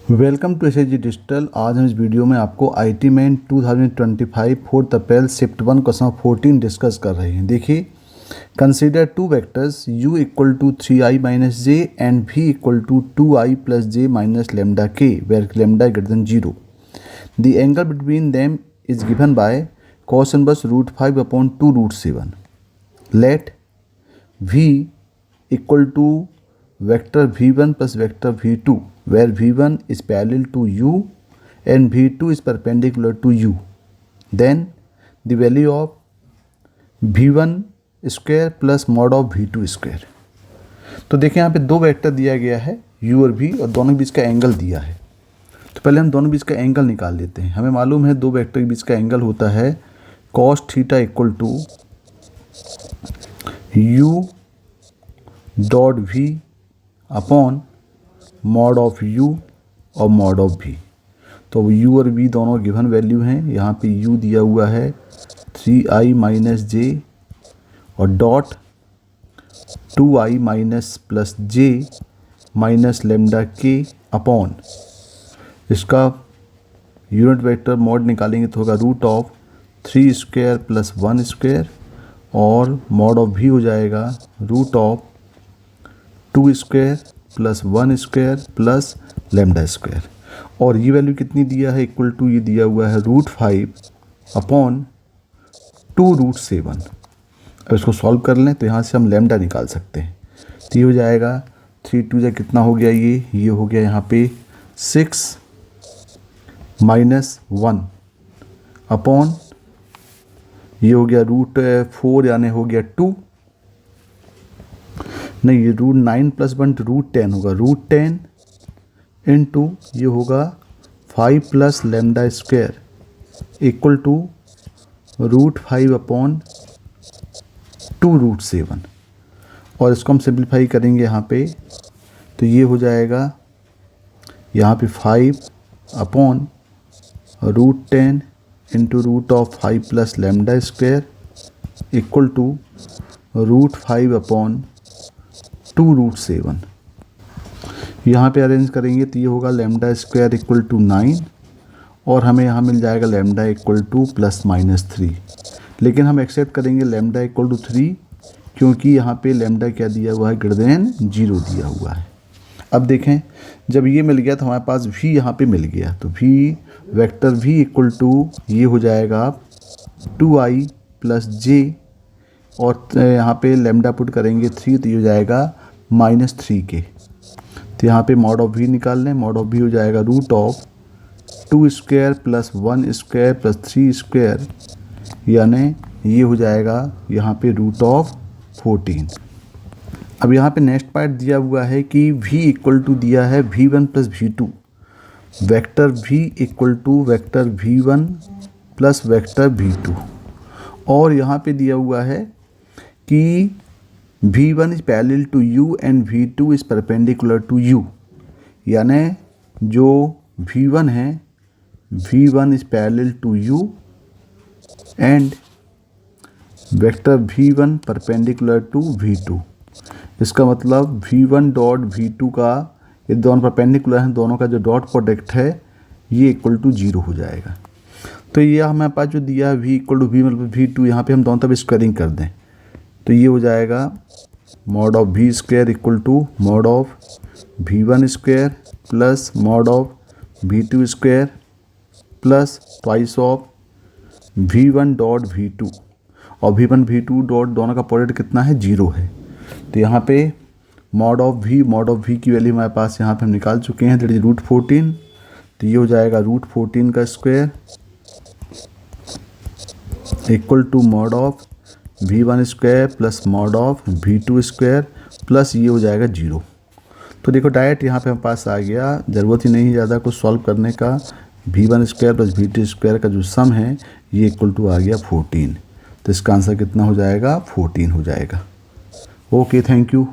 Welcome to SHG digital. आज हम इस वीडियो में आपको आईटी मेन 2025 4 अप्रैल शिफ्ट 1 क्वेश्चन 14 डिस्कस कर रहे हैं। देखिए, consider two vectors u equal to 3i minus J and v equal to 2i plus J minus lambda K where lambda greater than 0। The angle between them is given by cos inverse √5/2 √7। Let v equal to vector v1 plus vector v2 where v1 is parallel to u and v2 is perpendicular to u. Then the value of v1 square plus mod of v2 square। तो देखिए यहाँ पे दो vector दिया गया है u और v और दोनों के बीच का एंगल दिया है। तो पहले हम दोनों बीच का एंगल निकाल लेते हैं। हमें मालूम है दो वेक्टर के बीच का एंगल होता है cos theta equal to u dot v upon mod of u और मॉड ऑफ v। तो u और v दोनों गिवन वैल्यू हैं। यहाँ पे u दिया हुआ है 3i माइनस जे और dot 2i minus plus J minus lambda के अपॉन इसका यूनिट वेक्टर मॉड निकालेंगे तो होगा root of 3 square plus 1 square और मॉड ऑफ v हो जाएगा root of 2 square plus 1 square plus lambda square. और ये वैल्यू कितनी दिया है इक्वल टू ये दिया हुआ है √5 अपॉन 2√7। अब इसको सॉल्व कर लें तो यहाँ से हम लेमडा निकाल सकते हैं। तो ये हो जाएगा 3 2 जा कितना हो गया ये हो गया यहाँ पे 6 माइनस 1 अपॉन ये हो गया √4 यानी हो गया 2 नहीं ये √9 प्लस 1 √10 होगा √10 इंटू ये होगा 5 plus lambda square equal to √5 upon 2√7। और इसको हम सिंप्लीफाई करेंगे यहाँ पे तो ये हो जाएगा यहाँ पे 5 upon √10 into root of 5 plus lambda square equal to √5 upon 2√7। यहाँ पे अरेंज करेंगे तो ये होगा लेमडा स्क्वायर इक्वल टू 9 और हमें यहाँ मिल जाएगा lambda equal two plus minus 3। लेकिन हम एक्सेप्ट करेंगे लेमडा इक्वल टू 3 क्योंकि यहाँ पे लेमडा क्या दिया हुआ है ग्रेटर देन 0 दिया हुआ है। अब देखें जब ये मिल गया तो हमारे पास v यहाँ पे मिल गया तो v vector v equal to ये हो जाएगा 2i प्लस जे और यहाँ पे लेमडा पुट करेंगे 3 तो ये हो जाएगा -3 के। तो यहाँ पे मॉड ऑफ v निकाल लें। मॉड ऑफ v हो जाएगा root of 2 square plus 1 square plus 3 square यानी ये हो जाएगा यहाँ पे रूट ऑफ 14। अब यहाँ पे नेक्स्ट पार्ट दिया हुआ है कि v इक्वल टू दिया है v1 plus v2 vector v equal to vector v1 plus vector v2 और यहाँ पे दिया हुआ है कि v1 is parallel to u and v2 is perpendicular to u यानी जो v1 है v1 is parallel to u and vector v1 perpendicular to v2। इसका मतलब v1 डॉट v2 का ये दोनों परपेंडिकुलर हैं, दोनों का जो डॉट प्रोडक्ट है ये इक्वल टू 0 हो जाएगा। तो ये हमारे पास जो दिया है v इक्वल टू v मतलब v2 यहाँ पे हम दोनों तरफ स्क्वायरिंग कर दें तो ये हो जाएगा mod of v square equal to mod of v1 square plus mod of v2 square plus twice of v1 dot v2 और v1 v2 डॉट दोनों का प्रोडक्ट कितना है 0 है। तो यहाँ पे मॉड ऑफ v की वैल्यू हमारे पास यहाँ पे हम निकाल चुके हैं दैट इज √14। तो ये हो जाएगा √14 का square equal to mod of v1 square plus mod of v2 square plus ये हो जाएगा 0। तो देखो डायरेक्ट यहाँ पे हमारे पास आ गया, ज़रूरत ही नहीं ज़्यादा कुछ सॉल्व करने का। v1 square plus v2 square का जो सम है ये इक्वल टू आ गया 14। तो इसका आंसर कितना हो जाएगा 14 हो जाएगा। Okay, thank you.